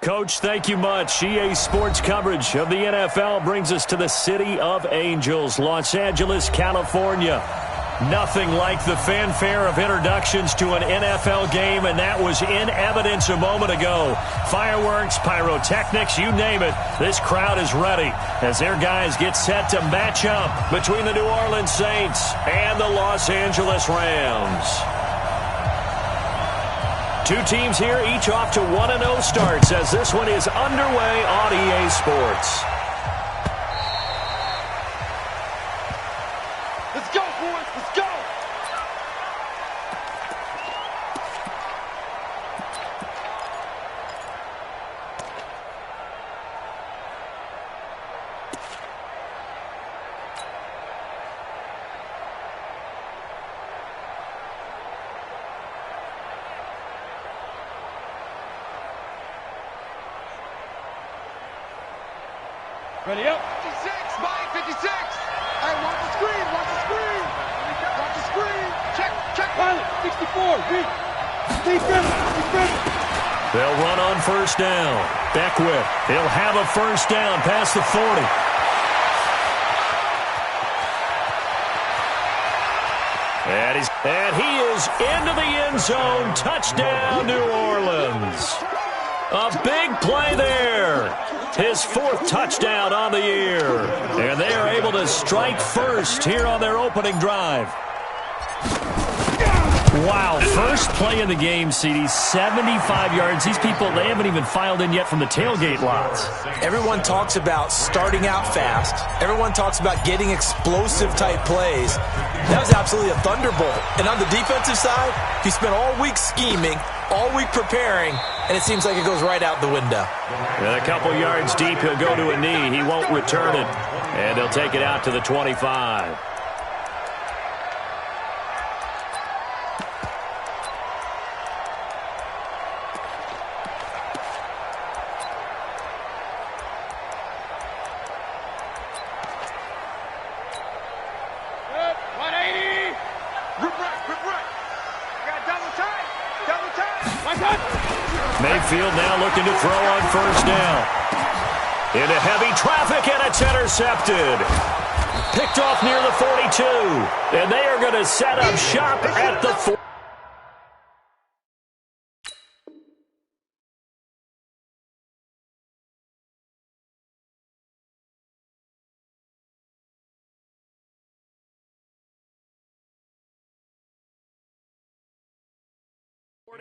Coach, thank you much. EA Sports coverage of the NFL brings us to the City of Angels, Los Angeles, California. Nothing like the fanfare of introductions to an NFL game, and that was in evidence a moment ago. Fireworks, pyrotechnics, you name it. This crowd is ready as their guys get set to match up between the New Orleans Saints and the Los Angeles Rams. Two teams here, each off to 1-0 starts as this one is underway on EA Sports. Let's go, boys. Let's go. Ready up. 56, Mike, 56. Hey, watch the screen, watch the screen. Watch the screen. Check. Pilot, 64, read. Defense. They'll run on first down. Beckwith, he'll have a first down past the 40. And he is into the end zone. Touchdown, New Orleans. A big play there. His fourth touchdown on the year. And they are able to strike first here on their opening drive. Wow, first play in the game, CD, 75 yards. These people, they haven't even filed in yet from the tailgate lots. Everyone talks about starting out fast. Everyone talks about getting explosive-type plays. That was absolutely a thunderbolt. And on the defensive side, he spent all week scheming, all week preparing, and it seems like it goes right out the window. And a couple yards deep, he'll go to a knee. He won't return it, and they'll take it out to the 25. Mayfield now looking to throw on first down. Into heavy traffic, and it's intercepted. Picked off near the 42. And they are going to set up shop at the 4.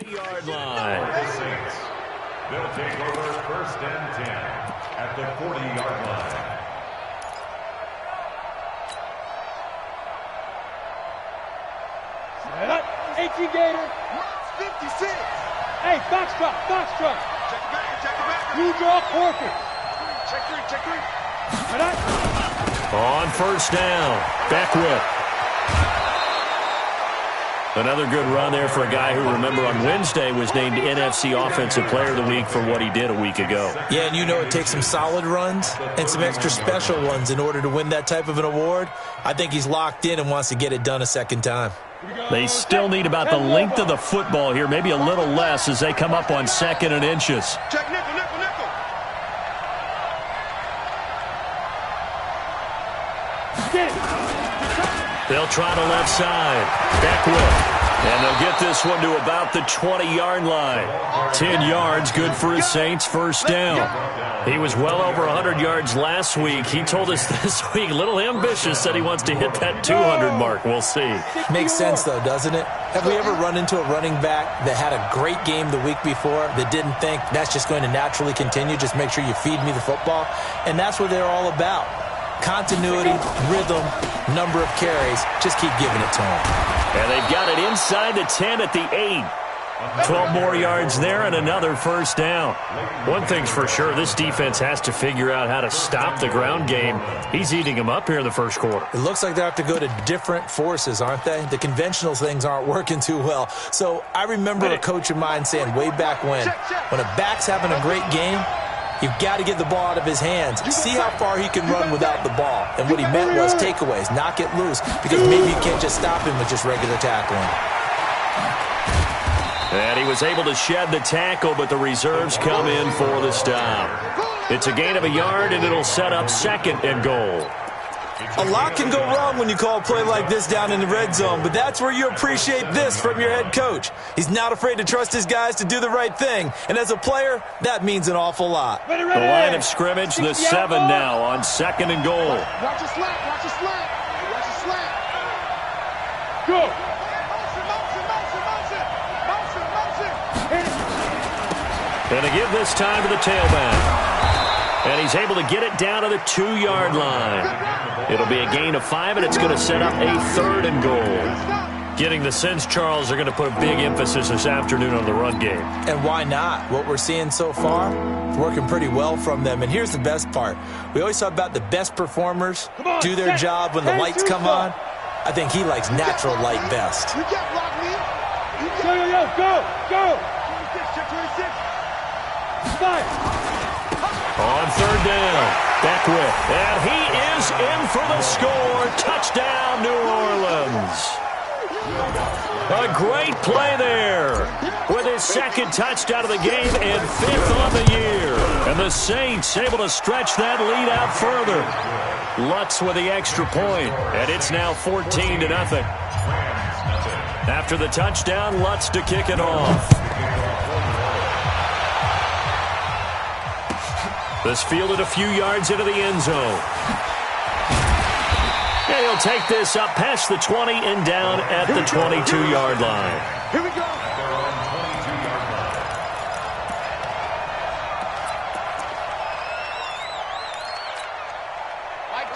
Yard line. They'll take over first and 10 at the 40-yard line. Set up. 18 Gator. 56. Hey, foxtrot. Check it back. You draw corker. Check three. Set up. On first down. Beckwith. Another good run there for a guy who, remember, on Wednesday was named NFC Offensive Player of the Week for what he did a week ago. Yeah, and you know it takes some solid runs and some extra special ones in order to win that type of an award. I think he's locked in and wants to get it done a second time. They still need about the length of the football here, maybe a little less as they come up on second and inches. Check nickel. They'll try to left side. Beckwith. And they'll get this one to about the 20-yard line. 10 yards, good for his Saints, first down. He was well over 100 yards last week. He told us this week, a little ambitious, said he wants to hit that 200 mark. We'll see. Makes sense, though, doesn't it? Have we ever run into a running back that had a great game the week before that didn't think that's just going to naturally continue? Just make sure you feed me the football. And that's what they're all about. Continuity, rhythm, number of carries. Just keep giving it to them. And they've got it inside the 10 at the 8. 12 more yards there and another first down. One thing's for sure, this defense has to figure out how to stop the ground game. He's eating them up here in the first quarter. It looks like they have to go to different forces, aren't they? The conventional things aren't working too well. So I remember a coach of mine saying way back when a back's having a great game, you've got to get the ball out of his hands. See how far he can run without the ball. And what he meant was takeaways, knock it loose, because maybe you can't just stop him with just regular tackling. And he was able to shed the tackle, but the reserves come in for the stop. It's a gain of a yard, and it'll set up 2nd and goal. A lot can go wrong when you call a play like this down in the red zone, but that's where you appreciate this from your head coach. He's not afraid to trust his guys to do the right thing, and as a player, that means an awful lot. The line of scrimmage, the 7 now on 2nd and goal. Watch your slant, watch your slant, watch your slant. Go. And to give this time to the tailback. And he's able to get it down to the 2-yard line. It'll be a gain of 5, and it's going to set up a 3rd and goal. Getting the sense, Charles, they're going to put a big emphasis this afternoon on the run game. And why not? What we're seeing so far is working pretty well from them. And here's the best part. We always talk about the best performers do their job when the lights come on. I think he likes natural light best. You can't block me. Go. 5. On 3rd down, Beckwith, and he is in for the score. Touchdown, New Orleans. A great play there with his 2nd touchdown of the game and 5th on the year. And the Saints able to stretch that lead out further. Lutz with the extra point, and it's now 14-0. After the touchdown, Lutz to kick it off. This fielded a few yards into the end zone. And he'll take this up past the 20 and down at the 22-yard line. Here we go.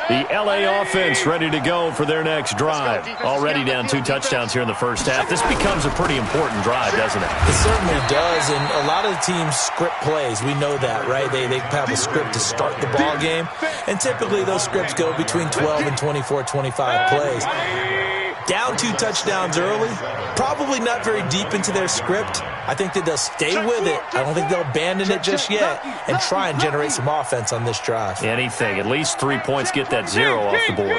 The LA offense ready to go for their next drive. Already down 2 touchdowns here in the first half. This becomes a pretty important drive, doesn't it? It certainly does, and a lot of the teams script plays. We know that, right? They have a script to start the ball game, and typically those scripts go between 12 and 24, 25 plays. Down 2 touchdowns early, probably not very deep into their script. I think that they'll stay with it. I don't think they'll abandon it just yet and try and generate some offense on this drive. Anything. At least 3 points, get that 0 off the board.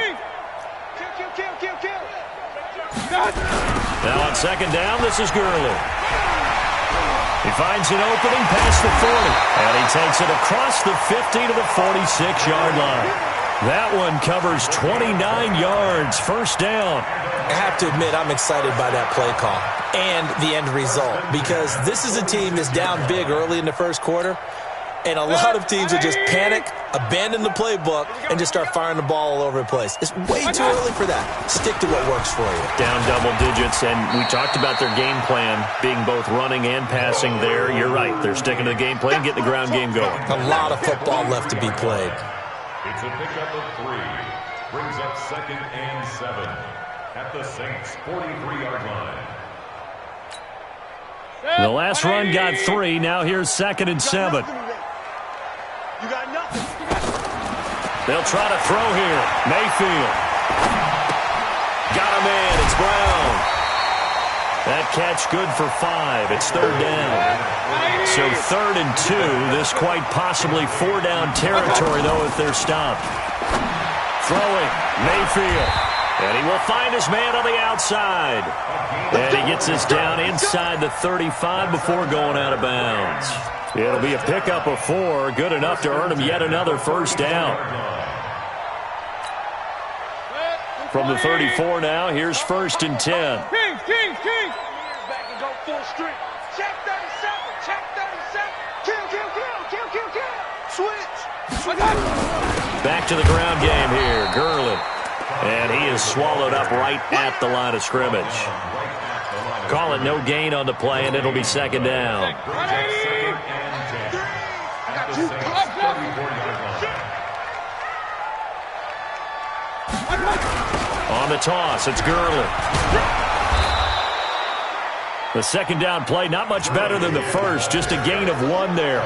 Now on 2nd down, this is Gurley. He finds an opening past the 40, and he takes it across the 50 to the 46-yard line. That one covers 29 yards, 1st down. I have to admit, I'm excited by that play call and the end result, because this is a team that's down big early in the first quarter, and a lot of teams will just panic, abandon the playbook, and just start firing the ball all over the place. It's way too early for that. Stick to what works for you. Down double digits, and we talked about their game plan being both running and passing there. You're right. They're sticking to the game plan, getting the ground game going. A lot of football left to be played. It's a pickup of 3. Brings up 2nd and 7 at the Saints' 43-yard line. The last run got 3. Now here's 2nd and 7. You got nothing. They'll try to throw here. Mayfield. Got a man. It's Brown. That catch good for 5. It's 3rd down. So 3rd and 2. This quite possibly 4-down territory, though, if they're stopped. Throwing. Mayfield. And he will find his man on the outside. And he gets this down inside the 35 before going out of bounds. It'll be a pickup of 4. Good enough to earn him yet another 1st down. From the 34 now, here's 1st and 10. King. Back and go full strength. Check 37. Check 37. Kill. Switch. Back to the ground game here. Gurley. And he is swallowed up right at the line of scrimmage. Call it no gain on the play, and it'll be 2nd down. On the toss, it's Gurley. The 2nd down play, not much better than the first, just a gain of 1 there.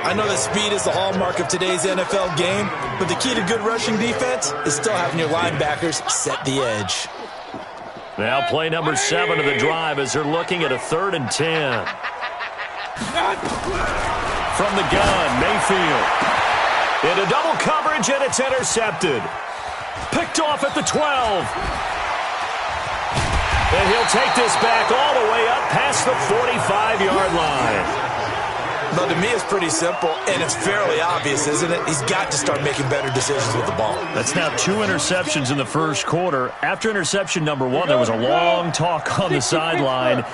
I know that speed is the hallmark of today's NFL game, but the key to good rushing defense is still having your linebackers set the edge. Now play number 7 of the drive as they're looking at a 3rd and 10. From the gun, Mayfield. Into double coverage, and it's intercepted. Picked off at the 12. And he'll take this back all the way up past the 45-yard line. Well, to me, it's pretty simple, and it's fairly obvious, isn't it? He's got to start making better decisions with the ball. That's now 2 interceptions in the first quarter. After interception number 1, there was a long talk on the sideline,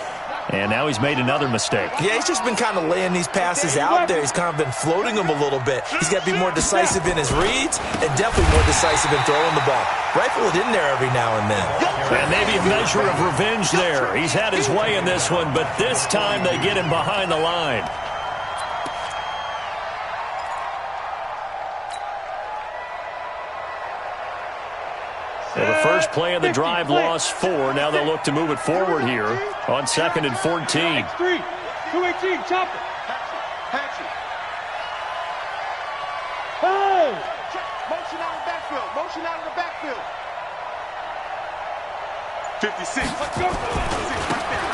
and now he's made another mistake. Yeah, he's just been kind of laying these passes out there. He's kind of been floating them a little bit. He's got to be more decisive in his reads and definitely more decisive in throwing the ball. Rifle it in there every now and then. And maybe a measure of revenge there. He's had his way in this one, but this time they get him behind the line. Well, the first play of the drive lost 4. Now they'll look to move it forward here on 2nd and 14. 3, 218, chopper. Hey! Motion out of the backfield. Motion out of the backfield. 56. Let's go.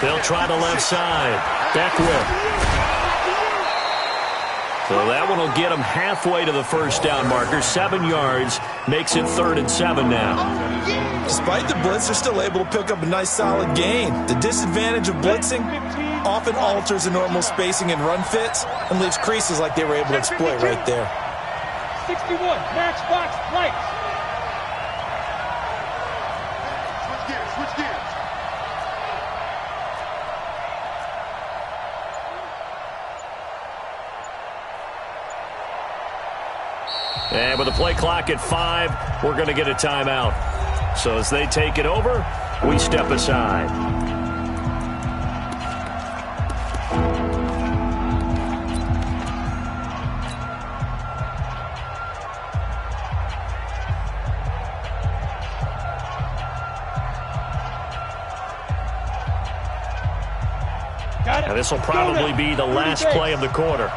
They'll try the left side. Beckwith. So that one will get him halfway to the first down marker. 7 yards makes it 3rd and 7 now. Despite the blitz, they're still able to pick up a nice solid gain. The disadvantage of blitzing often alters the normal spacing and run fits and leaves creases like they were able to exploit right there. 61, matchbox lights. Switch gears. And with the play clock at 5, we're going to get a timeout. So as they take it over, we step aside. Now this will probably be the last play of the quarter.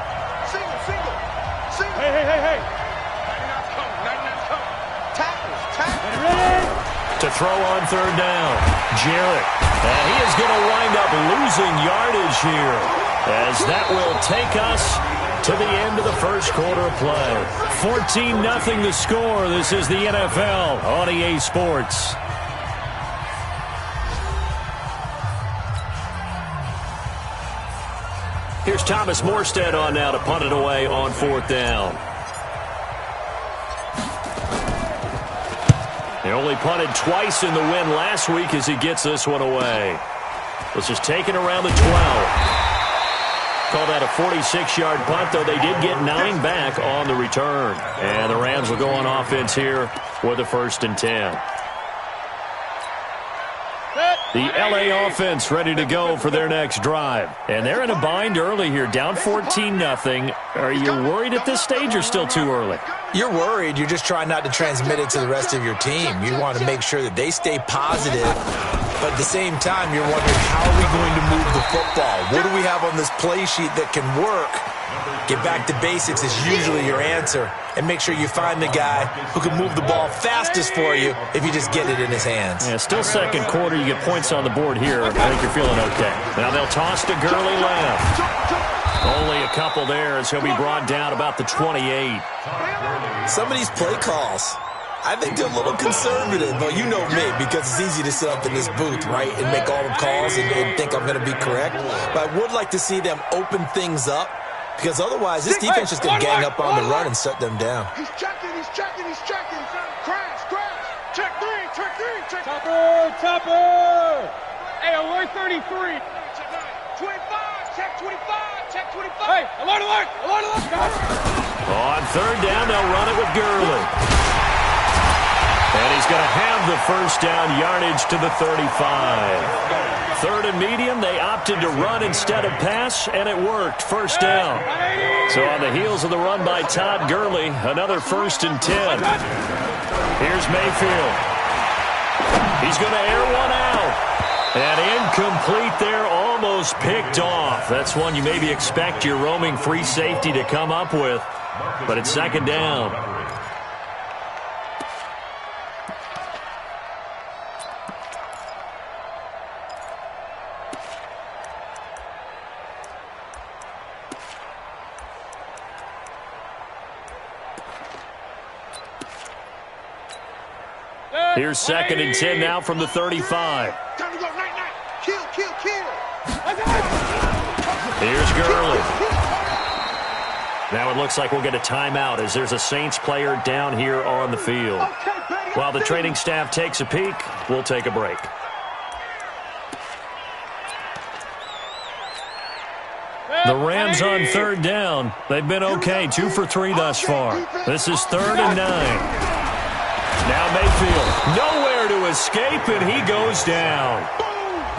Single. Hey. To throw on 3rd down. Jarrett. And he is going to wind up losing yardage here, as that will take us to the end of the first quarter of play. 14-0 the score. This is the NFL on EA Sports. Here's Thomas Morstead on now to punt it away on 4th down. They only punted twice in the win last week as he gets this one away. This is taken around the 12. Call that a 46-yard punt, though they did get 9 back on the return. And the Rams will go on offense here with a 1st and 10. The LA offense ready to go for their next drive. And they're in a bind early here, down 14-0. Are you worried at this stage or still too early? You're worried. You're just trying not to transmit it to the rest of your team. You want to make sure that they stay positive. But at the same time, you're wondering, how are we going to move the football? What do we have on this play sheet that can work? Get back to basics is usually your answer. And make sure you find the guy who can move the ball fastest for you if you just get it in his hands. Yeah, still second quarter. You get points on the board here. I think you're feeling okay. Now they'll toss to Gurley left. Only a couple there as he'll be brought down about the 28. Some of these play calls, I think they're a little conservative. But you know me, because it's easy to sit up in this booth, right, and make all the calls and think I'm going to be correct. But I would like to see them open things up, because otherwise this defense is going to gang up on the run and shut them down. He's checking. Crash. Check three. Topper. Hey, alert 33. 25. Check 25. Hey, alert. On 3rd down, they'll run it with Gurley. And he's going to have the first down yardage to the 35. 3rd and medium, they opted to run instead of pass, and it worked. First down. So on the heels of the run by Todd Gurley, another 1st and 10. Here's Mayfield. He's going to air one out. And incomplete there, almost picked off. That's one you maybe expect your roaming free safety to come up with. But it's 2nd down. Here's 2nd and 10 now from the 35. Time to go, night. Kill. Here's Gurley. Now it looks like we'll get a timeout as there's a Saints player down here on the field. While the training staff takes a peek, we'll take a break. The Rams on third down. They've been okay, 2 for 3 thus far. This is 3rd and 9. Now Mayfield, nowhere to escape, and he goes down.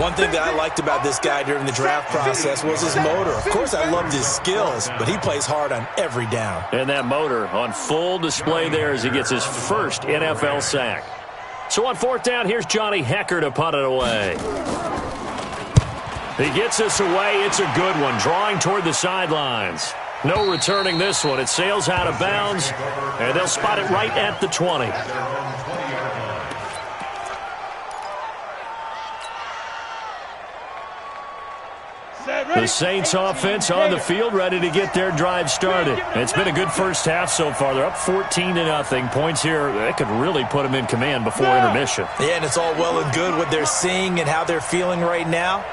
One thing that I liked about this guy during the draft process was his motor. Of course, I loved his skills, but he plays hard on every down. And that motor on full display there as he gets his first NFL sack. So on 4th down, here's Johnny Hecker to punt it away. He gets this away. It's a good one, drawing toward the sidelines. No returning this one. It sails out of bounds, and they'll spot it right at the 20. The Saints offense on the field, ready to get their drive started. It's been a good first half so far. They're up 14-0. Points here, that could really put them in command before intermission. Yeah, and it's all well and good what they're seeing and how they're feeling right now.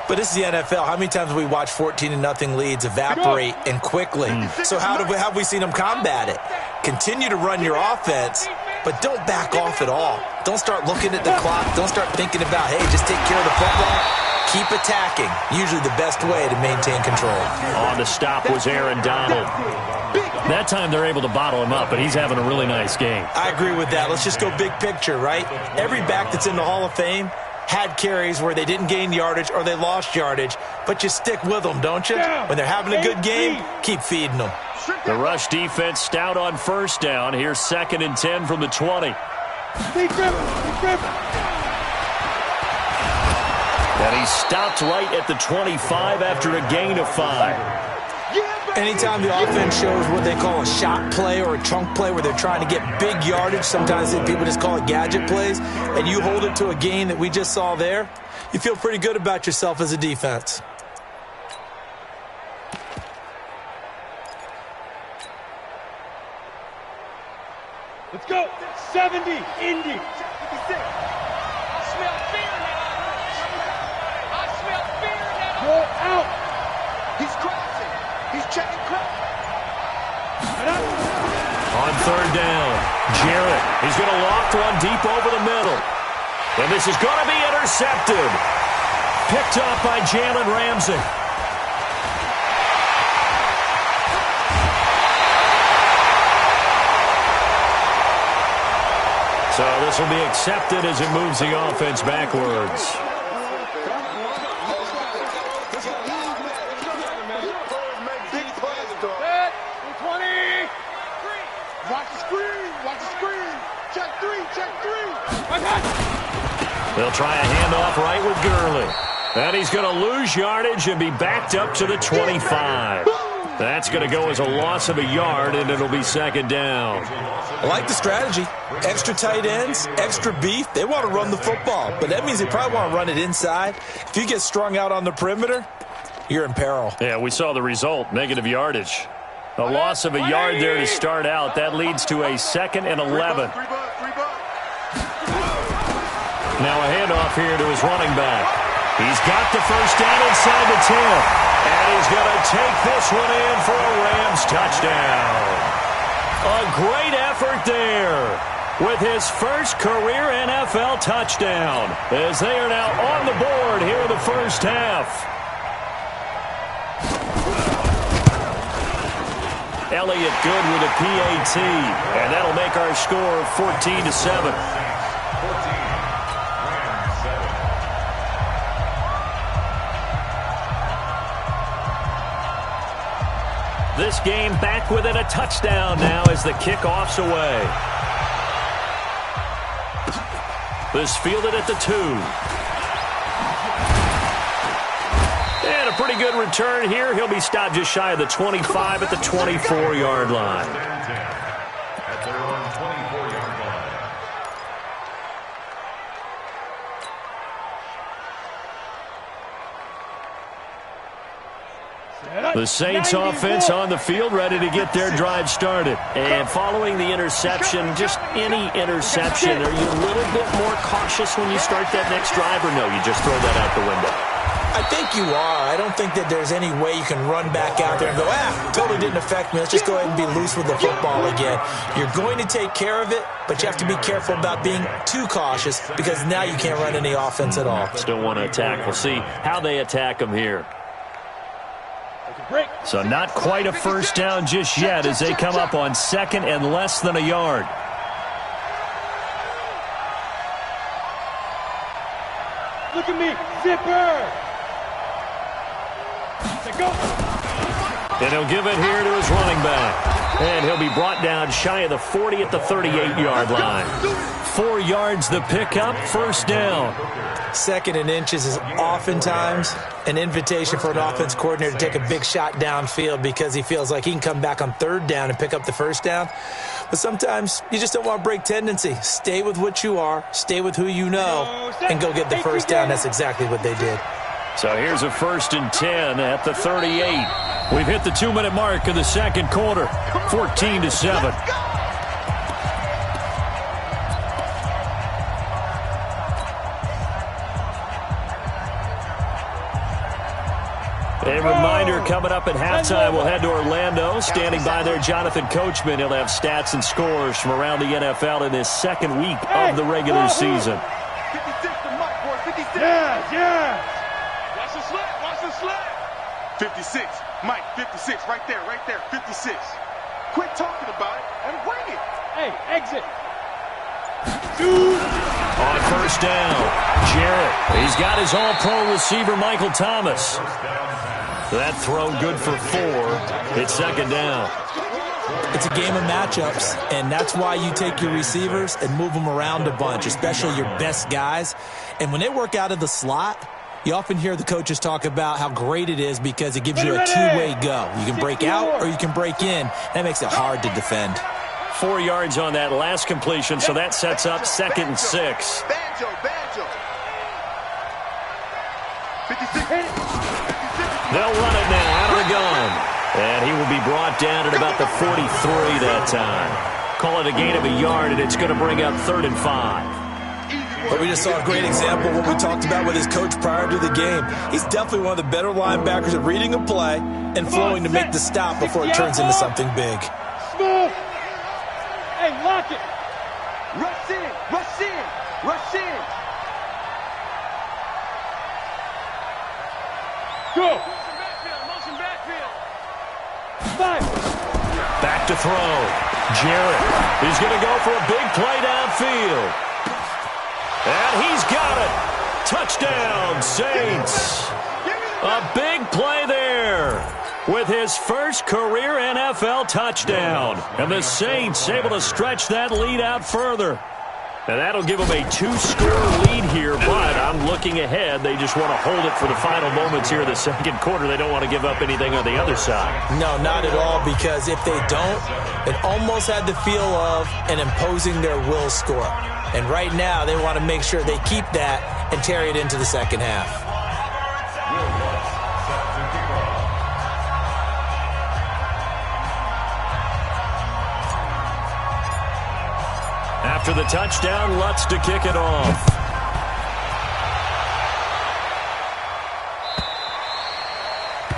But this is the NFL. How many times have we watched 14-0 leads evaporate and quickly? So how have we seen them combat it? Continue to run your offense, but don't back off at all. Don't start looking at the clock. Don't start thinking about, hey, just take care of the football. Keep attacking. Usually the best way to maintain control. On the stop was Aaron Donald. That time they're able to bottle him up, but he's having a really nice game. I agree with that. Let's just go big picture, right? Every back that's in the Hall of Fame had carries where they didn't gain yardage or they lost yardage, but you stick with them, don't you? When they're having a good game, keep feeding them. The rush defense stout on 1st down. Here's 2nd and 10 from the 20. And he stopped right at the 25 after a gain of 5. Anytime the offense shows what they call a shot play or a chunk play where they're trying to get big yardage, sometimes people just call it gadget plays, and you hold it to a gain that we just saw there, you feel pretty good about yourself as a defense. Let's go. 70, Indy. Go out. He's crossing. He's checking cross. On 3rd down, Jarrett. He's going to loft one deep over the middle. And this is going to be intercepted. Picked off by Jalen Ramsey. So this will be accepted as it moves the offense backwards. They'll try a handoff right with Gurley. And he's going to lose yardage and be backed up to the 25. That's going to go as a loss of a yard, and it'll be 2nd down. I like the strategy. Extra tight ends, extra beef. They want to run the football, but that means they probably want to run it inside. If you get strung out on the perimeter, you're in peril. Yeah, we saw the result, negative yardage. A loss of a yard there to start out. That leads to a 2nd and 11. Now a handoff here to his running back. He's got the 1st down inside the 10. And he's going to take this one in for a Rams touchdown. A great effort there with his first career NFL touchdown as they are now on the board here in the first half. Elliott good with a PAT, and that'll make our score 14-7. This game back within a touchdown now as the kickoff's away. This fielded at the 2. And a pretty good return here. He'll be stopped just shy of the 25 at the 24-yard line. At their own 24-yard line. The Saints offense on the field, ready to get their drive started. And following the interception, just any interception, are you a little bit more cautious when you start that next drive, or no, you just throw that out the window? I think you are. I don't think that there's any way you can run back out there and go, totally didn't affect me. Let's just go ahead and be loose with the football again. You're going to take care of it, but you have to be careful about being too cautious because now you can't run any offense at all. Still want to attack. We'll see how they attack them here. So not quite a first down just yet as they come up on second and less than a yard. Look at me, zipper. Go. And he'll give it here to his running back. And he'll be brought down shy of the 40 at the 38-yard line. 4 yards the pickup, first down. Second and inches is oftentimes an invitation for an offense coordinator to take a big shot downfield because he feels like he can come back on third down and pick up the first down. But sometimes you just don't want to break tendency. Stay with what you are, stay with who you know, and go get the first down. That's exactly what they did. So here's a 1st and 10 at the 38. We've hit the 2-minute mark of the second quarter, 14-7. A reminder, coming up at halftime, we'll head to Orlando. Standing by there, Jonathan Coachman. He'll have stats and scores from around the NFL in this second week of the regular season. 56 to Mike, boy, 56. Yeah. Watch the slip. 56. Mike, 56. Right there. 56. Quit talking about it and bring it. Hey, exit. On first down, Jarrett. He's got his all-pro receiver, Michael Thomas. That throw good for 4. It's second down. It's a game of matchups, and that's why you take your receivers and move them around a bunch, especially your best guys. And when they work out of the slot, you often hear the coaches talk about how great it is because it gives you a two-way go. You can break out or you can break in. That makes it hard to defend. 4 yards on that last completion, so that sets up 2nd and 6. Banjo. 56. They'll run it now out of the gun. And he will be brought down at about the 43 that time. Call it a gain of a yard, and it's going to bring up 3rd and 5. But we just saw a great example of what we talked about with his coach prior to the game. He's definitely one of the better linebackers at reading a play and flowing to make the stop before it turns into something big. Smooth. Hey, lock it. Rush in. Go. Motion backfield. 5. Back to throw. Jarrett is going to go for a big play downfield. And he's got it. Touchdown, Saints. A big play there with his first career NFL touchdown. And the Saints able to stretch that lead out further. And that'll give them a 2-score lead here, but I'm looking ahead. They just want to hold it for the final moments here of the second quarter. They don't want to give up anything on the other side. No, not at all, because if they don't, it almost had the feel of an imposing their will score. And right now, they want to make sure they keep that and carry it into the second half. After the touchdown, Lutz to kick it off.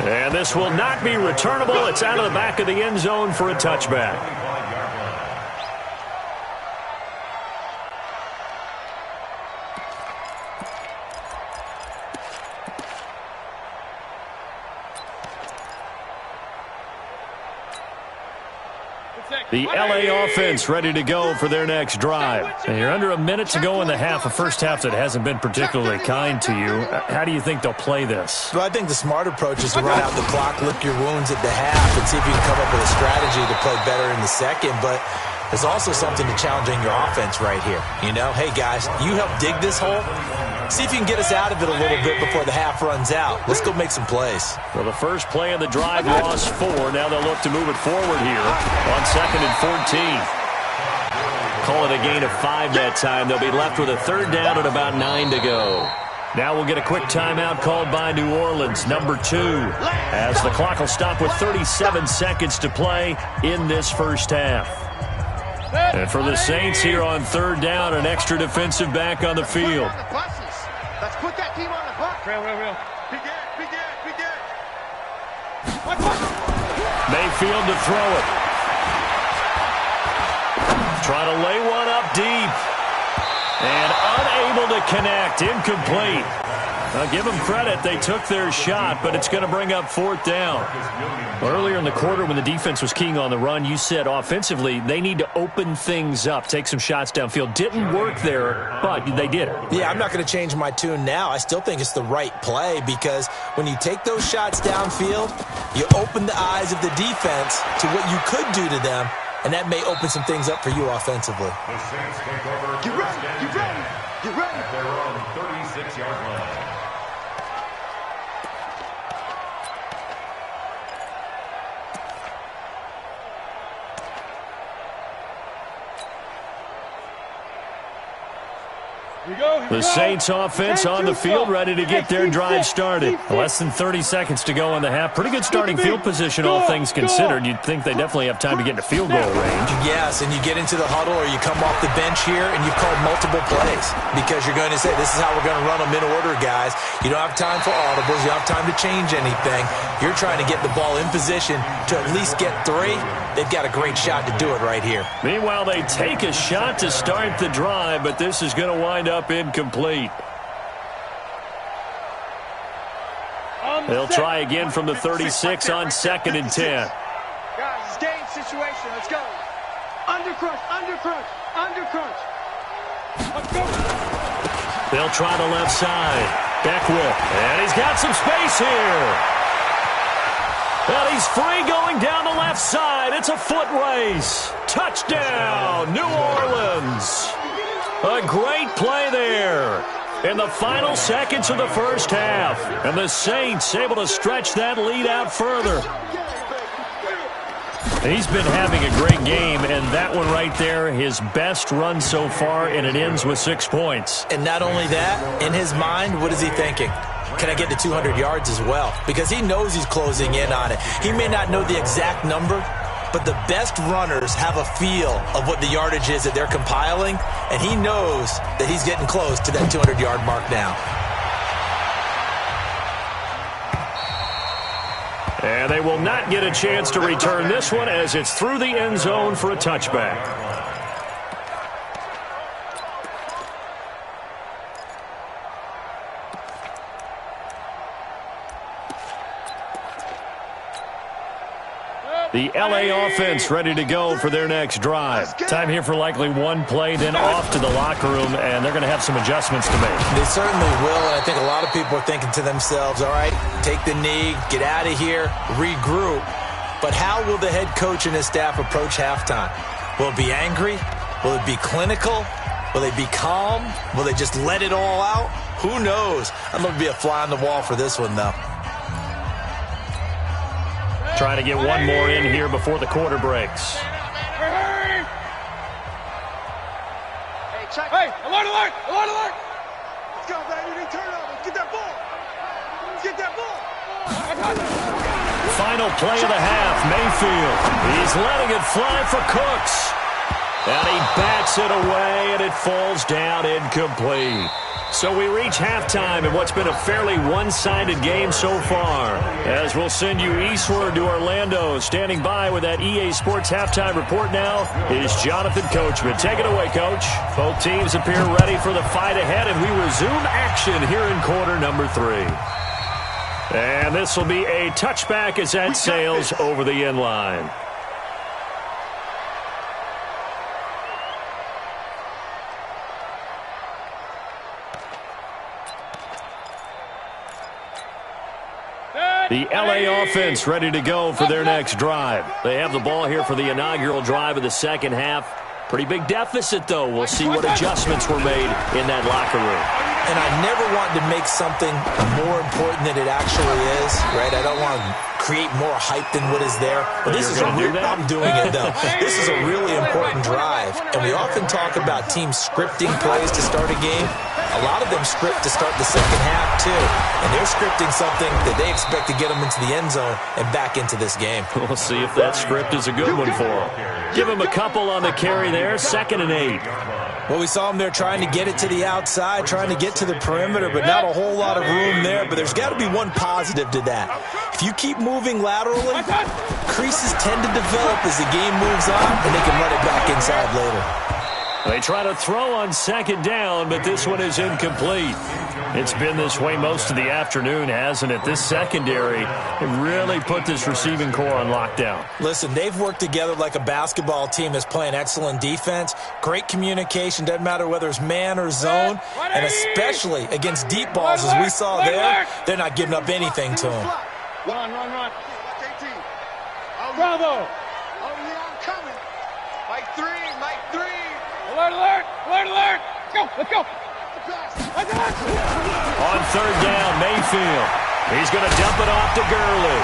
And this will not be returnable. It's out of the back of the end zone for a touchback. The LA offense ready to go for their next drive. And you're under a minute to go in the half, a first half that hasn't been particularly kind to you. How do you think they'll play this? Well, I think the smart approach is to run out the clock, lick your wounds at the half, and see if you can come up with a strategy to play better in the second. But there's also something to challenging your offense right here. You know, hey, guys, you help dig this hole. See if you can get us out of it a little bit before the half runs out. Let's go make some plays. Well, the first play of the drive lost 4. Now they'll look to move it forward here on 2nd and 14. Call it a gain of 5 that time. They'll be left with a 3rd down and about 9 to go. Now we'll get a quick timeout called by New Orleans, number 2, as the clock will stop with 37 seconds to play in this first half. And for the Saints here on third down, an extra defensive back on the field. Let's put that team on the bus. Real. Mayfield to throw it. Trying to lay one up deep. And unable to connect. Incomplete. Now, give them credit. They took their shot, but it's going to bring up fourth down. Earlier in the quarter when the defense was keying on the run, you said offensively they need to open things up, take some shots downfield. Didn't work there, but they did it. Yeah, I'm not going to change my tune now. I still think it's the right play because when you take those shots downfield, you open the eyes of the defense to what you could do to them, and that may open some things up for you offensively. The Saints take over. Get ready. At their own 36-yard line. The Saints offense on the field, ready to get their drive started. Less than 30 seconds to go in the half. Pretty good starting field position, all things considered. You'd think they definitely have time to get into field goal range. Yes, and you get into the huddle or you come off the bench here and you've called multiple plays because you're going to say, this is how we're going to run them in order, guys. You don't have time for audibles. You don't have time to change anything. You're trying to get the ball in position to at least get 3. They've got a great shot to do it right here. Meanwhile, they take a shot to start the drive, but this is going to wind up incomplete. They'll try again from the 36 on 2nd and 10. Guys, it's game situation. Let's go. Under crunch. Let's go. They'll try the left side. Beckwith, and he's got some space here. And he's free going down the left side. It's a foot race. Touchdown, New Orleans. A great play there in the final seconds of the first half. And the Saints able to stretch that lead out further. He's been having a great game, and that one right there, his best run so far, and it ends with 6 points. And not only that, in his mind, what is he thinking? Can I get to 200 yards as well? Because he knows he's closing in on it. He may not know the exact number, but the best runners have a feel of what the yardage is that they're compiling, and he knows that he's getting close to that 200-yard mark now. And they will not get a chance to return this one as it's through the end zone for a touchback. The LA offense ready to go for their next drive. Time here for likely one play, then off to the locker room, and they're going to have some adjustments to make. They certainly will, and I think a lot of people are thinking to themselves, all right, take the knee, get out of here, regroup. But how will the head coach and his staff approach halftime? Will it be angry? Will it be clinical? Will they be calm? Will they just let it all out? Who knows? I'd love to be a fly on the wall for this one, though. Trying to get one more in here before the quarter breaks. Hey, alert! Let's go, baby. Turnovers. Get that ball. Final play of the half, Mayfield. He's letting it fly for Cooks. And he bats it away, and it falls down incomplete. So we reach halftime in what's been a fairly one-sided game so far. As we'll send you eastward to Orlando. Standing by with that EA Sports halftime report now is Jonathan Coachman. Take it away, Coach. Both teams appear ready for the fight ahead, and we resume action here in quarter number 3. And this will be a touchback as that sails over the end line. The LA offense ready to go for their next drive. They have the ball here for the inaugural drive of the second half. Pretty big deficit, though. We'll see what adjustments were made in that locker room. And I never want to make something more important than it actually is, right? I don't want to create more hype than what is there. But this is I'm doing it, though. This is a really important drive. And we often talk about teams scripting plays to start a game. A lot of them script to start the second half, too. And they're scripting something that they expect to get them into the end zone and back into this game. We'll see if that script is a good one for them. Give them a couple on the carry there, 2nd and 8. Well, we saw them there trying to get it to the outside, trying to get to the perimeter, but not a whole lot of room there. But there's got to be one positive to that. If you keep moving laterally, creases tend to develop as the game moves on, and they can run it back inside later. They try to throw on 2nd down, but this one is incomplete. It's been this way most of the afternoon, hasn't it? This secondary really put this receiving core on lockdown. Listen, they've worked together like a basketball team that's playing excellent defense. Great communication, doesn't matter whether it's man or zone. And especially against deep balls, as we saw there, they're not giving up anything to them. Run. Bravo. Oh, yeah, I'm coming. Mike 3. Alert. Let's go. On 3rd down, Mayfield. He's going to dump it off to Gurley.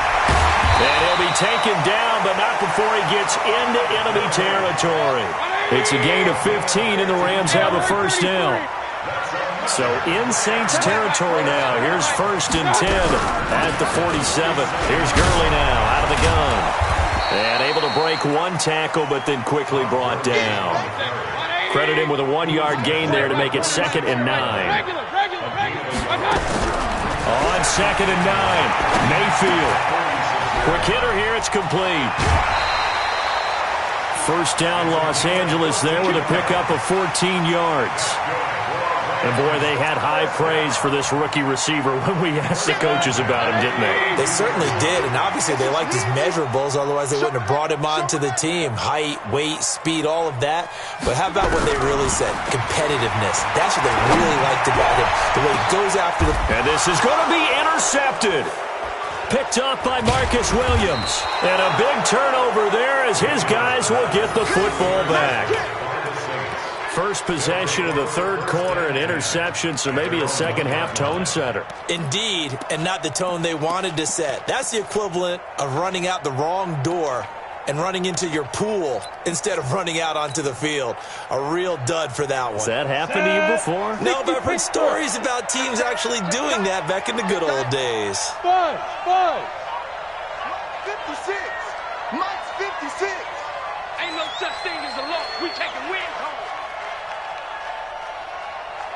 And he'll be taken down, but not before he gets into enemy territory. It's a gain of 15, and the Rams have a 1st down. So in Saints territory now. Here's 1st and 10 at the 47. Here's Gurley now out of the gun. And able to break one tackle, but then quickly brought down. Credit him with a 1-yard gain there to make it 2nd and 9. On 2nd and 9, Mayfield. Quick hitter here, it's complete. 1st down, Los Angeles there with a pickup of 14 yards. And, boy, they had high praise for this rookie receiver when we asked the coaches about him, didn't they? They certainly did, and obviously they liked his measurables, otherwise they wouldn't have brought him onto the team. Height, weight, speed, all of that. But how about what they really said? Competitiveness. That's what they really liked about him. The way he goes after the... And this is going to be intercepted. Picked off by Marcus Williams. And a big turnover there as his guys will get the football back. First possession of the 3rd quarter, an interception, so maybe a second-half tone setter. Indeed, and not the tone they wanted to set. That's the equivalent of running out the wrong door and running into your pool instead of running out onto the field. A real dud for that one. Has that happened to you before? No, but I've heard stories about teams actually doing that back in the good old days. Five. 56. Mike's 56. Ain't no such thing as a loss. We taking wins home.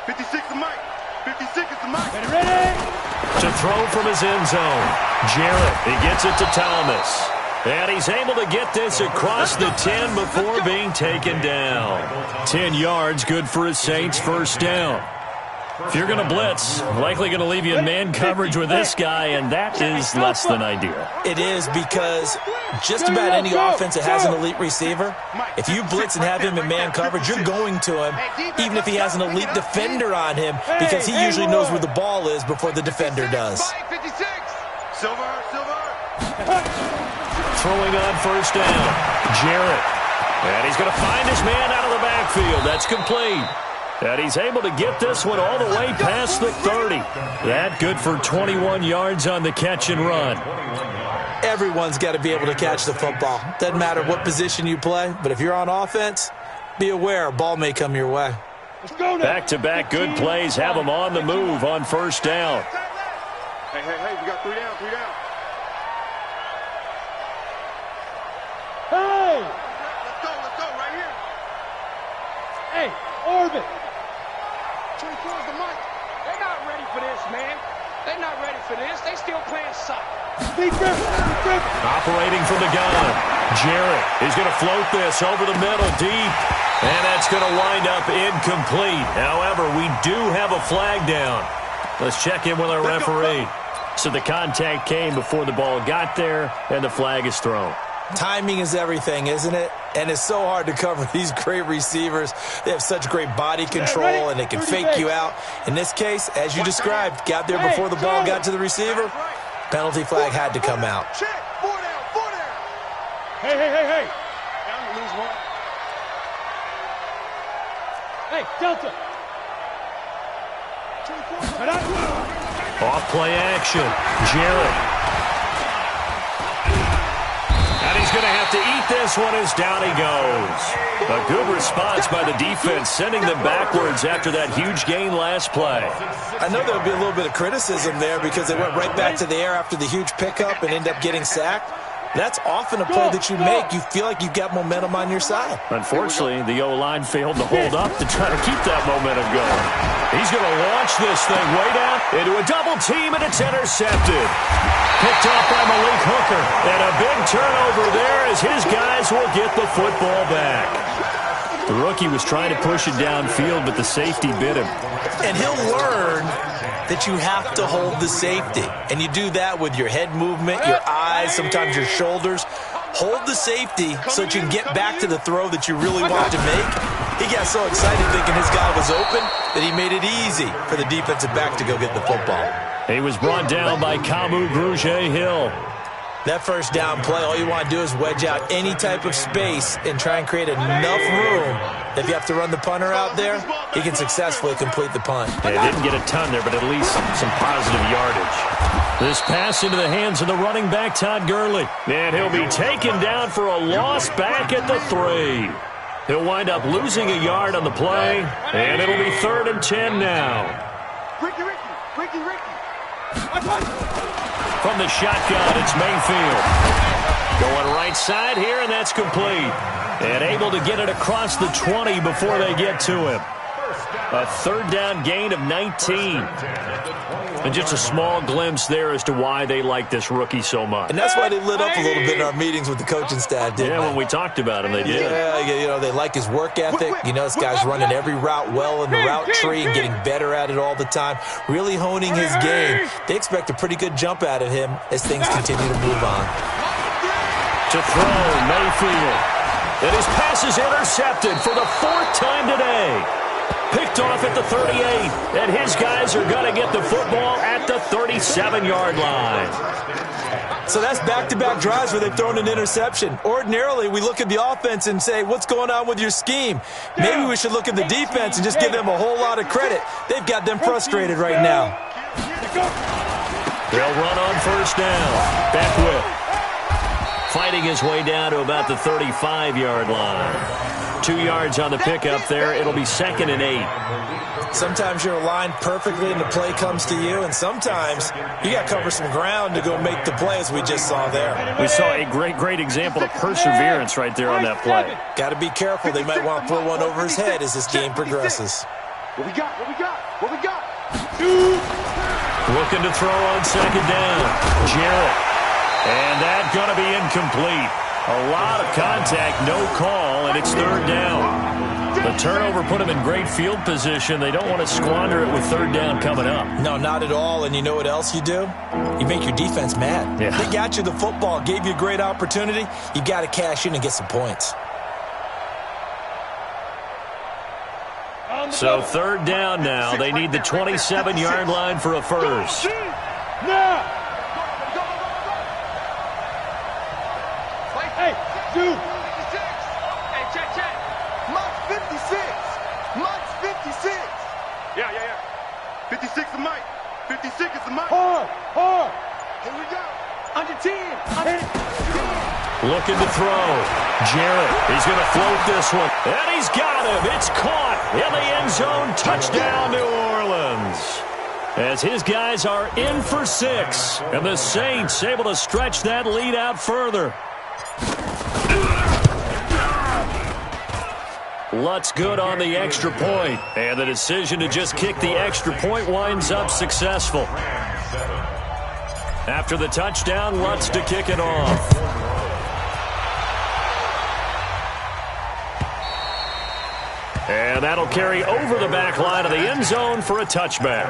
56 to Mike. 56 is to Mike. Ready? To throw from his end zone. Jarrett, he gets it to Thomas. And he's able to get this across the 10 before being taken down. 10 yards, good for his Saints, 1st down. If you're going to blitz, likely going to leave you in man coverage with this guy, and that is less than ideal. It is because just about any offense that has an elite receiver, if you blitz and have him in man coverage, you're going to him, even if he has an elite defender on him, because he usually knows where the ball is before the defender does. Silver. Throwing on 1st down, Jarrett. And he's going to find his man out of the backfield. That's complete. And he's able to get this one all the way past the 30. That good for 21 yards on the catch and run. Everyone's got to be able to catch the football. Doesn't matter what position you play, but if you're on offense, be aware a ball may come your way. Back-to-back good plays have them on the move on 1st down. Hey, we got 3 down. Hey! Let's go, right here. Hey, orbit! 24 is the Mike. They're not ready for this, man. They're not ready for this. They still playing soccer. Steve Griffin! Operating from the gun. Jarrett is going to float this over the middle deep. And that's going to wind up incomplete. However, we do have a flag down. Let's check in with our referee. So the contact came before the ball got there, and the flag is thrown. Timing is everything, isn't it? And it's so hard to cover these great receivers. They have such great body control, and they can fake you out. In this case, as you described, got there before the ball got to the receiver. Penalty flag had to come out. Check. 4 down. Hey! Down to lose one. Hey, Delta! Off play action. Jarrett. he's going to have to eat this one as down he goes. A good response by the defense, sending them backwards after that huge gain last play. I know there'll be a little bit of criticism there because they went right back to the air after the huge pickup and ended up getting sacked. That's often a play that you make. You feel like you've got momentum on your side. Unfortunately, the O-line failed to hold up to try to keep that momentum going. He's going to launch this thing way down into a double team, and it's intercepted. Picked off by Malik Hooker. And a big turnover there as his guys will get the football back. The rookie was trying to push it downfield, but the safety bit him. And he'll learn that you have to hold the safety. And you do that with your head movement, your eyes, sometimes your shoulders. Hold the safety so that you can get back to the throw that you really want to make. He got so excited thinking his guy was open that he made it easy for the defensive back to go get the football. He was brought down by Kamu Grugier-Hill. That first down play, all you want to do is wedge out any type of space and try and create enough room that if you have to run the punter out there, he can successfully complete the punt. They didn't get a ton there, but at least some positive yardage. This pass into the hands of the running back, Todd Gurley. And he'll be taken down for a loss back at the 3. He'll wind up losing a yard on the play, and it'll be 3rd and 10 now. Ricky. From the shotgun, it's Mayfield. Going right side here, and that's complete. And able to get it across the 20 before they get to him. A 3rd down gain of 19. And just a small glimpse there as to why they like this rookie so much. And that's why they lit up a little bit in our meetings with the coaching staff, didn't they? Yeah, when we talked about him, they did. Yeah, you know, they like his work ethic. You know, this guy's running every route well in the route tree and getting better at it all the time, really honing his game. They expect a pretty good jump out of him as things continue to move on. To throw, Mayfield. And his pass is intercepted for the 4th time today. Picked off at the 38, and his guys are going to get the football at the 37-yard line. So that's back-to-back drives where they've thrown an interception. Ordinarily, we look at the offense and say, what's going on with your scheme? Maybe we should look at the defense and just give them a whole lot of credit. They've got them frustrated right now. They'll run on 1st down. Beckwith fighting his way down to about the 35-yard line. 2 yards on the pickup there. It'll be 2nd and 8. Sometimes you're aligned perfectly and the play comes to you, and sometimes you got to cover some ground to go make the play, as we just saw there. We saw a great example of perseverance right there on that play. Got to be careful. They might want to throw one over his head as this game progresses. What we got? Looking to throw on 2nd down. Jarrett. And that's going to be incomplete. A lot of contact, no call, and it's 3rd down. The turnover put them in great field position. They don't want to squander it with 3rd down coming up. No, not at all. And you know what else you do? You make your defense mad. Yeah. They got you the football, gave you a great opportunity. You got to cash in and get some points. So 3rd down now. They need the 27-yard line for a first. Now! Hey, dude! Hey, check. Mike's 56. Mike's 56. Yeah. 56 is Mike. 56 is the Mike. Hard! Here we go. Under 10. Looking to throw. Jarrett, he's going to float this one. And he's got him. It's caught in the end zone. Touchdown, New Orleans. As his guys are in for 6. And the Saints able to stretch that lead out further. Lutz good on the extra point. And the decision to just kick the extra point winds up successful. After the touchdown, Lutz to kick it off. And that'll carry over the back line of the end zone for a touchback.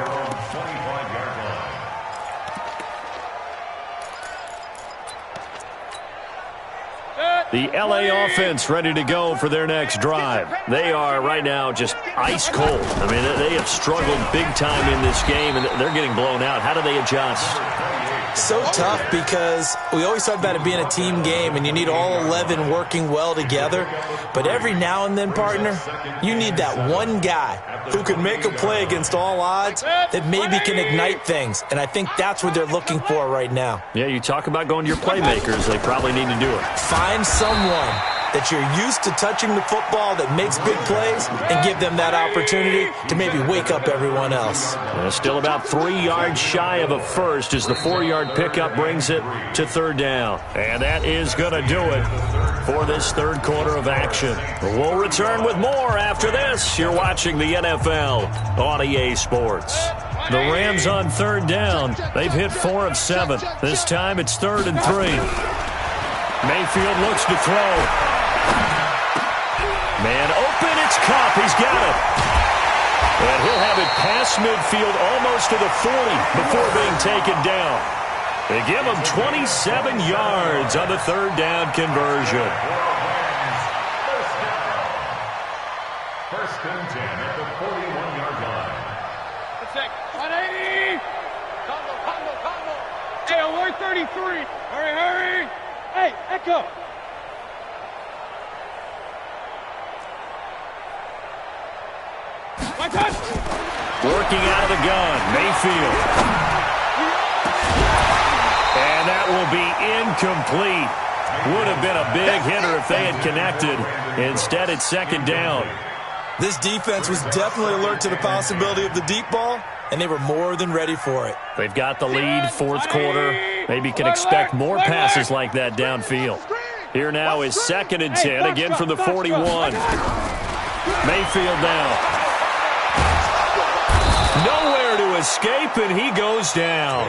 The LA offense ready to go for their next drive. They are right now just ice cold. I mean, they have struggled big time in this game, and they're getting blown out. How do they adjust? So tough because we always talk about it being a team game and you need all 11 working well together. But every now and then, partner, you need that one guy who can make a play against all odds that maybe can ignite things. And I think that's what they're looking for right now. Yeah, you talk about going to your playmakers. They probably need to do it. Find someone that you're used to touching the football that makes big plays and give them that opportunity to maybe wake up everyone else. Still about 3 yards shy of a first as the 4-yard pickup brings it to third down. And that is going to do it for this third quarter of action. We'll return with more after this. You're watching the NFL on EA Sports. The Rams on third down. They've hit 4 of 7. This time it's 3rd and 3. Mayfield looks to throw. Man open, it's Kupp. He's got it. And he'll have it past midfield almost to the 40 before being taken down. They give him 27 yards on the third down conversion. First and 10 at the 41-yard line. 180. Combo. Hey, alert 33. Hurry. Hey, Echo. My touch. Working out of the gun, Mayfield. And that will be incomplete. Would have been a big hitter if they had connected. Instead, it's second down. This defense was definitely alert to the possibility of the deep ball, and they were more than ready for it. They've got the lead, fourth quarter. Maybe can expect more passes like that downfield. Here now is 2nd and 10, again from the 41. Mayfield now. Nowhere to escape, and he goes down.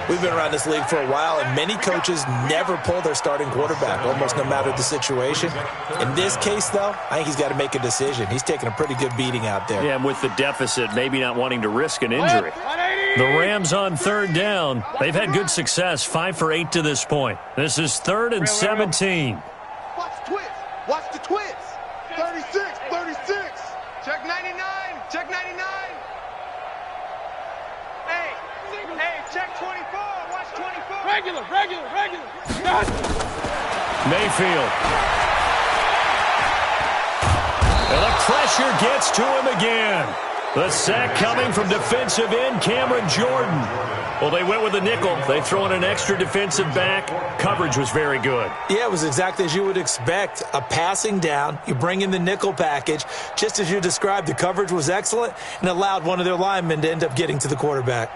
We've been around this league for a while, and many coaches never pull their starting quarterback, almost no matter the situation. In this case, though, I think he's got to make a decision. He's taking a pretty good beating out there. Yeah, and with the deficit, maybe not wanting to risk an injury. The Rams on third down. They've had good success, 5 for 8 to this point. This is 3rd and 17. Watch the twist. 36. Check 99. Hey, check 24. Watch 24. Regular. Mayfield. And the pressure gets to him again. The sack coming from defensive end Cameron Jordan. Well, they went with a nickel. They throw in an extra defensive back. Coverage was very good. Yeah, it was exactly as you would expect. A passing down. You bring in the nickel package. Just as you described, the coverage was excellent and allowed one of their linemen to end up getting to the quarterback.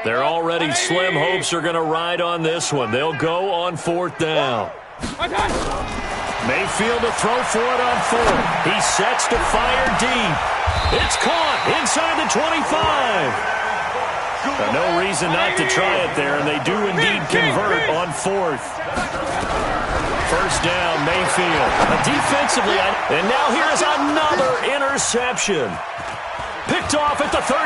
They're already slim hopes are going to ride on this one. They'll go on 4th down. Mayfield to throw for it on 4th. He sets to fire deep. It's caught inside the 25. No reason not to try it there, and they do indeed convert on 4th. First down, Mayfield. Defensively, and now here's another interception. Picked off at the 13.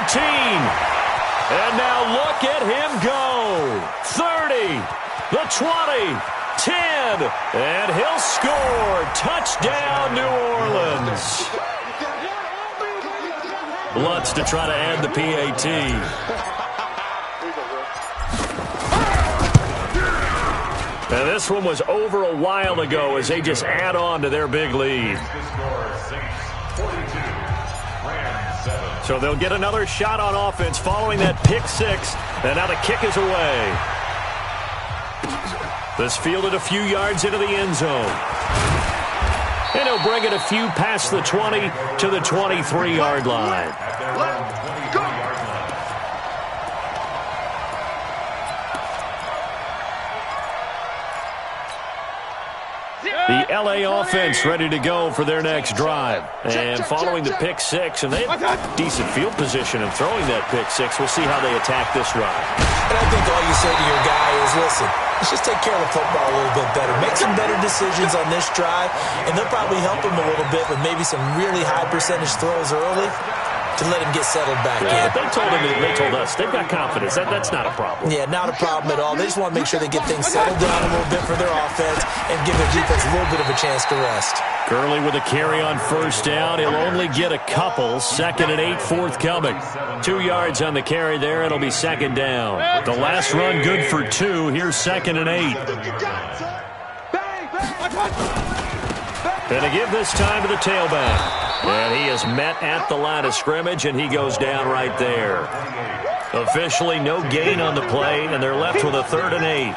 And now look at him go. 30, the 20, 10, and he'll score. Touchdown, New Orleans. Lutz to try to add the PAT. And this one was over a while ago as they just add on to their big lead. So they'll get another shot on offense following that pick 6. And now the kick is away. This fielded a few yards into the end zone. And he'll bring it a few past the 20 to the 23-yard line. The L.A. offense ready to go for their next drive. And following the pick 6, and they have decent field position in throwing that pick 6. We'll see how they attack this drive. And I think all you say to your guy is, listen, let's just take care of the football a little bit better. Make some better decisions on this drive, and they'll probably help him a little bit with maybe some really high percentage throws early. to let him get settled back in. They told us they've got confidence. That's not a problem. Yeah, not a problem at all. They just want to make sure they get things settled down a little bit for their offense and give their defense a little bit of a chance to rest. Gurley with a carry on first down. He'll only get a couple. 2nd and 8 forthcoming. 2 yards on the carry there. It'll be 2nd down. The last run good for 2. Here's 2nd and 8. And to give this time to the tailback. And he is met at the line of scrimmage, and he goes down right there. Officially no gain on the play, and they're left with a 3rd and 8.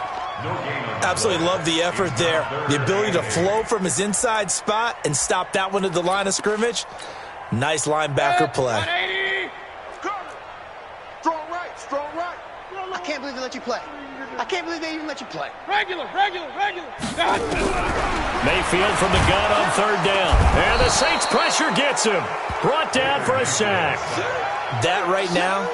Absolutely love the effort there. The ability to flow from his inside spot and stop that one at the line of scrimmage. Nice linebacker play. Strong right, strong right. I can't believe they let you play. I can't believe they even let you play. Regular. Mayfield from the gun on 3rd down. And the Saints pressure gets him. Brought down for a sack. That right now,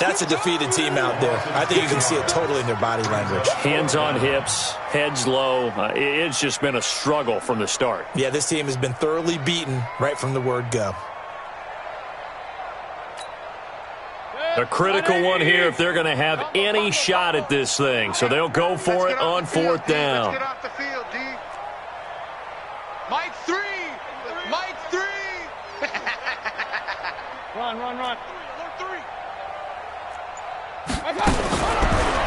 that's a defeated team out there. I think you can see it totally in their body language. Hands on hips, heads low. It's just been a struggle from the start. Yeah, this team has been thoroughly beaten right from the word go. A critical one here if they're going to have any shot at this thing. So they'll go for it on 4th down. Let's get off the field, D. Mike 3. Mike 3. Run.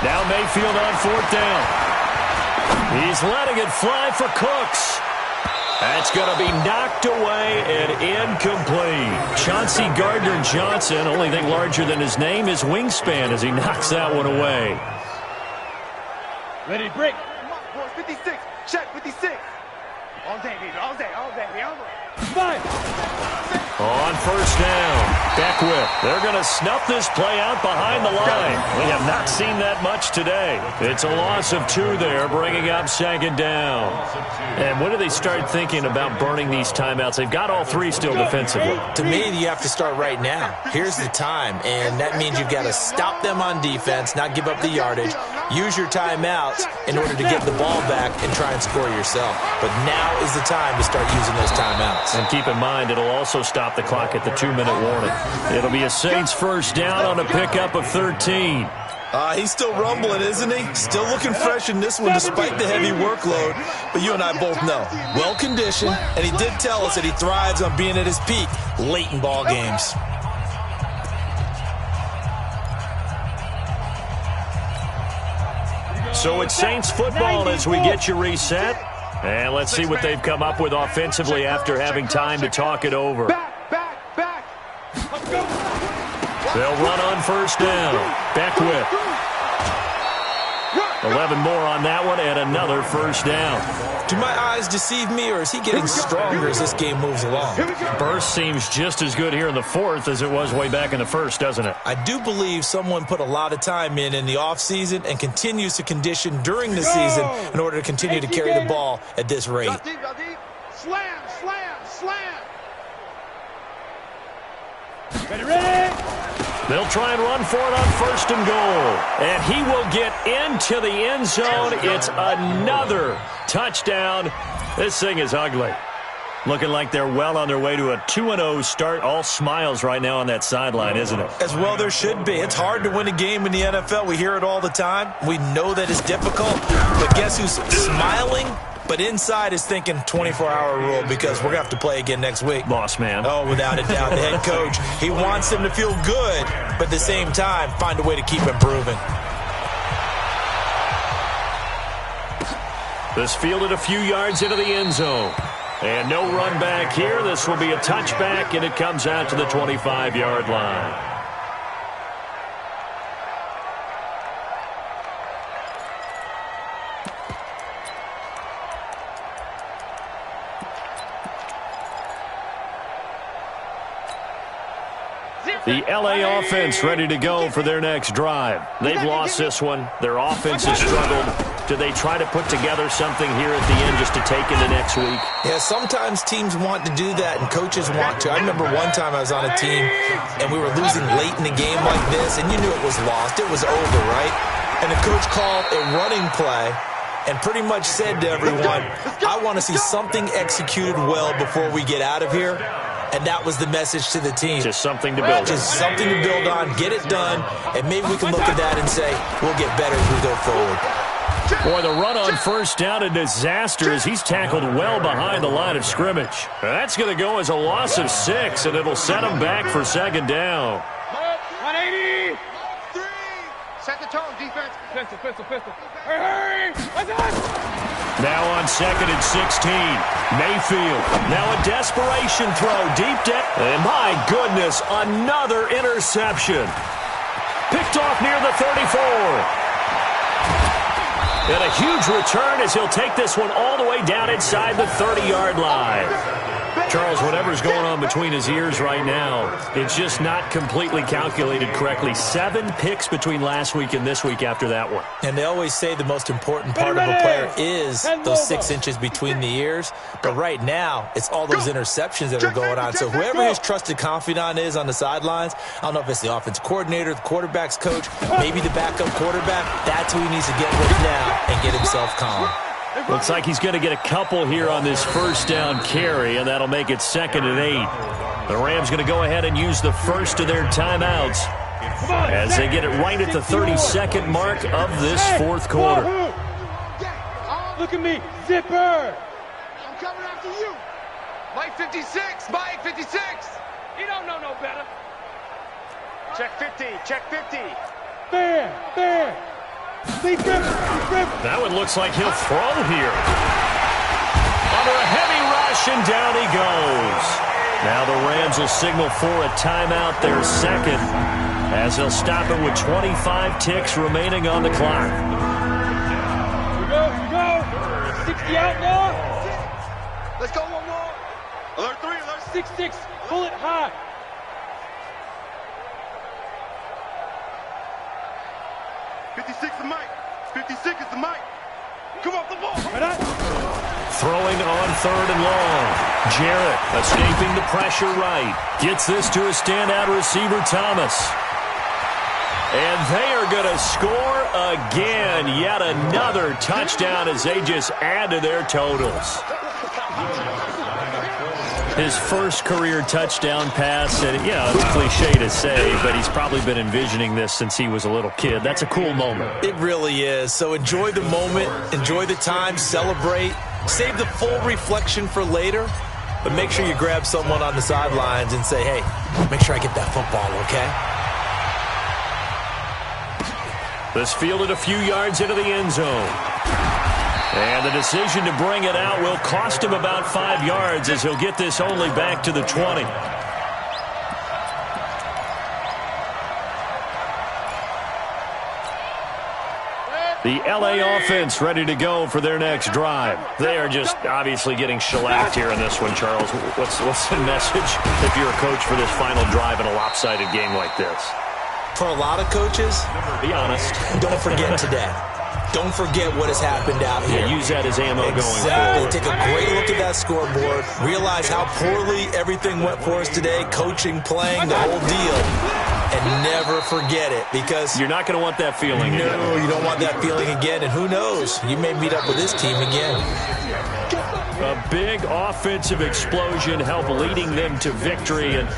Now Mayfield on 4th down. He's letting it fly for Cooks. That's going to be knocked away and incomplete. Chauncey Gardner-Johnson, only thing larger than his name is wingspan as he knocks that one away. Ready, break. Come on, boys. 56. Check 56. All day, baby. All day. 5. On 1st down, Beckwith. They're going to snuff this play out behind the line. We have not seen that much today. It's a loss of 2 there, bringing up 2nd down. And when do they start thinking about burning these timeouts? They've got all 3 still defensively. To me, you have to start right now. Here's the time, and that means you've got to stop them on defense, not give up the yardage, use your timeouts in order to get the ball back and try and score yourself. But now is the time to start using those timeouts. And keep in mind, it'll also stop the clock at the 2-minute warning. It'll be a Saints 1st down on a pickup of 13. He's still rumbling, isn't he? Still looking fresh in this one despite the heavy workload. But you and I both know, well-conditioned, and he did tell us that he thrives on being at his peak late in ball games. So it's Saints football as we get you reset. And let's see what they've come up with offensively after having time to talk it over. Back. Let's go. They'll run on 1st down. Beckwith. 11 more on that one and another 1st down. Do my eyes deceive me, or is he getting stronger as this game moves along? Burst seems just as good here in the 4th as it was way back in the 1st, doesn't it? I do believe someone put a lot of time in the offseason and continues to condition during the season in order to continue to carry the ball at this rate. Slam. Ready. They'll try and run for it on 1st and goal. And he will get into the end zone. It's another touchdown. This thing is ugly. Looking like they're well on their way to a 2-0 start. All smiles right now on that sideline, isn't it? As well there should be. It's hard to win a game in the NFL. We hear it all the time. We know that it's difficult. But guess who's smiling? But inside is thinking 24-hour rule because we're going to have to play again next week. Boss man. Oh, without a doubt. The head coach, he wants them to feel good, but at the same time, find a way to keep improving. This fielded a few yards into the end zone. And no run back here. This will be a touchback, and it comes out to the 25-yard line. The L.A. offense ready to go for their next drive. They've lost this one. Their offense has struggled. Do they try to put together something here at the end just to take into next week? Yeah, sometimes teams want to do that and coaches want to. I remember one time I was on a team and we were losing late in the game like this, and you knew it was lost. It was over, right? And the coach called a running play and pretty much said to everyone, I want to see something executed well before we get out of here. and that was the message to the team. Just something to build on. Just something to build on, get it done, and maybe we can look at that and say, we'll get better as we go forward. Boy, the run on first down, a disaster as he's tackled well behind the line of scrimmage. That's going to go as a loss of 6, and it'll set him back for second down. 180. Set the tone, defense. Pistol. Hurry. That's it. Now on second and 16. Mayfield. Now a desperation throw deep down. And my goodness, another interception. Picked off near the 34. And a huge return as he'll take this one all the way down inside the 30-yard line. Charles, whatever's going on between his ears right now, it's just not completely calculated correctly. 7 picks between last week and this week after that one. And they always say the most important part of a player is those 6 inches between the ears. But right now, it's all those interceptions that are going on. So whoever his trusted confidant is on the sidelines, I don't know if it's the offense coordinator, the quarterback's coach, maybe the backup quarterback, that's who he needs to get with now and get himself calm. Looks like he's going to get a couple here on this first down carry, and that'll make it second and 8. The Rams going to go ahead and use the first of their timeouts as they get it right at the 32nd mark of this fourth quarter. Look at me, zipper. I'm coming after you. Mike 56, Mike 56. He don't know no better. Check 50, check 50. Fair. That one looks like he'll throw here. Under a heavy rush, and down he goes. Now the Rams will signal for a timeout, their second, as they'll stop it with 25 ticks remaining on the clock. Here we go. 60 out now. Let's go one more. Alert 3, alert 6-6. Pull it high. 56 is Mike. 56 is the Mike. Come off the ball. Throwing on third and long. Jarrett escaping the pressure right. Gets this to a standout receiver, Thomas. And they are going to score again. Yet another touchdown as they just add to their totals. His first career touchdown pass, and it's cliche to say, but he's probably been envisioning this since he was a little kid. That's a cool moment. It really is. So enjoy the moment, enjoy the time, celebrate, save the full reflection for later, but make sure you grab someone on the sidelines and say, hey, make sure I get that football, okay? This fielded a few yards into the end zone. And the decision to bring it out will cost him about 5 yards as he'll get this only back to the 20. The L.A. offense ready to go for their next drive. They are just obviously getting shellacked here in this one, Charles. What's the message if you're a coach for this final drive in a lopsided game like this? For a lot of coaches, be honest, don't forget today. Don't forget what has happened out here. Yeah, use that as ammo going Exactly. forward. Take a great look at that scoreboard. Realize how poorly everything went for us today. Coaching, playing, the whole deal. And never forget it, because you're not going to want that feeling again. No, you don't want that feeling again. And who knows? You may meet up with this team again. A big offensive explosion helped leading them to victory. And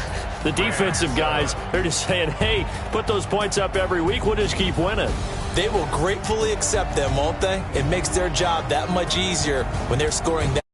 the defensive guys, they're just saying, hey, put those points up every week. We'll just keep winning. They will gratefully accept them, won't they? It makes their job that much easier when they're scoring that.